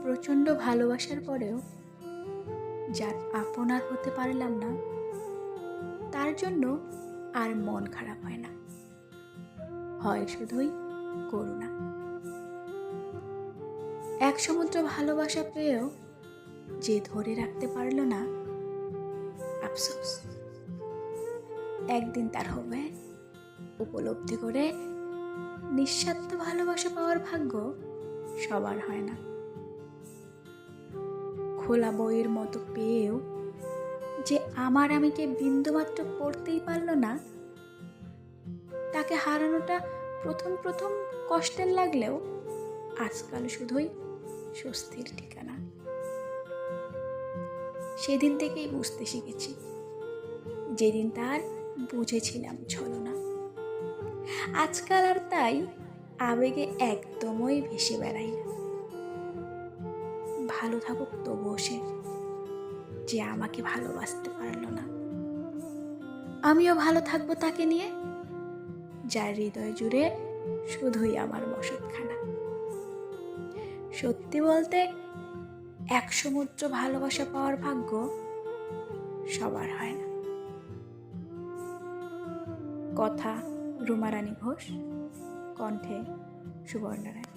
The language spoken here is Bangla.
প্রচণ্ড ভালোবাসার পরেও যার আপনার হতে পারলাম না, তার জন্য আর মন খারাপ হয় না, হয় শুধুই করুণা। এক সমুদ্র ভালোবাসা পেয়েও যে ধরে রাখতে পারল না, আফসোস। একদিন তার হবে উপলব্ধি করে নিঃস্বার্থ ভালোবাসা পাওয়ার ভাগ্য সবার হয় না। খোলা বইয়ের মতো পেয়েও যে আমার আমিকে বিন্দুমাত্র পড়তেই পারল না, তাকে হারানোটা প্রথম প্রথম কষ্টের লাগলেও আজকাল শুধুই স্বস্তির ঠিকানা। সেদিন থেকেই বুঝতে শিখেছি, যেদিন তার বুঝেছিলাম ছলনা। আজকাল আর তাই আবেগে একদমই ভেসে বেড়াই না। ভালো থাকুক তবুও সে, যে আমাকে ভালোবাসতে পারলো না। আমিও ভালো থাকবো তাকে নিয়ে, যার হৃদয় জুড়ে শুধুই আমার বসতখানা। সত্যি বলতে এক সমুদ্র ভালোবাসা পাওয়ার ভাগ্য সবার হয় না। কথা রুমা রানী ঘোষ, কণ্ঠে সুবর্ণা রায়।